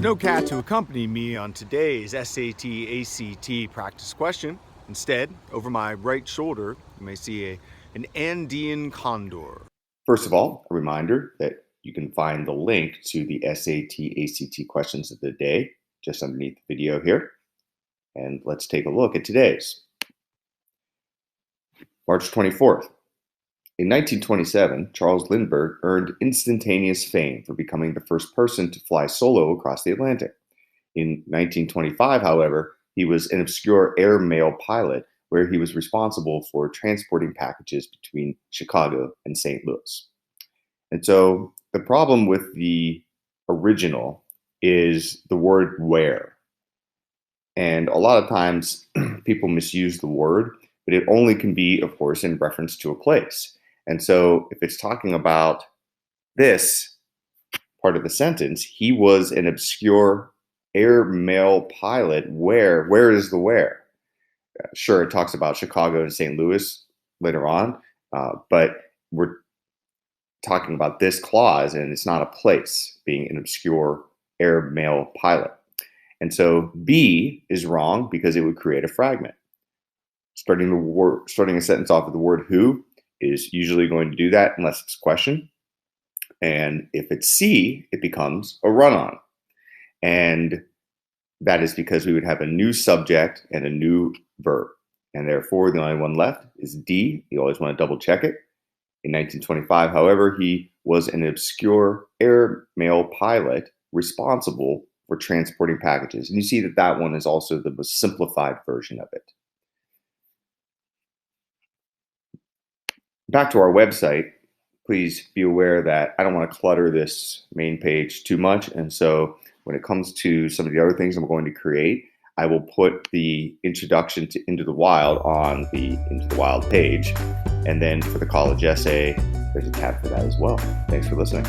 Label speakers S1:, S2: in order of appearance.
S1: no cat to accompany me on today's SAT ACT practice question. Instead, over my right shoulder, you may see an Andean condor.
S2: First of all, a reminder that you can find the link to the SAT ACT questions of the day just underneath the video here. And let's take a look at today's. March 24th. In 1927, Charles Lindbergh earned instantaneous fame for becoming the first person to fly solo across the Atlantic. In 1925, however, he was an obscure airmail pilot where he was responsible for transporting packages between Chicago and St. Louis. And so the problem with the original is the word where. And a lot of times people misuse the word, but it only can be, of course, in reference to a place. And so if it's talking about this part of the sentence, he was an obscure airmail pilot. Where is the where? Sure, it talks about Chicago and St. Louis later on, but we're talking about this clause, and it's not a place, being an obscure airmail pilot. And so B is wrong because it would create a fragment. Starting a sentence off with the word who is usually going to do that unless it's a question. And if it's C, it becomes a run-on. And that is because we would have a new subject and a new verb. And therefore, the only one left is D. You always want to double check it. In 1925, however, he was an obscure airmail pilot responsible for transporting packages. And you see that that one is also the most simplified version of it. Back to our website, please be aware that I don't want to clutter this main page too much. And so when it comes to some of the other things I'm going to create, I will put the introduction to Into the Wild on the Into the Wild page. And then for the college essay, there's a tab for that as well. Thanks for listening.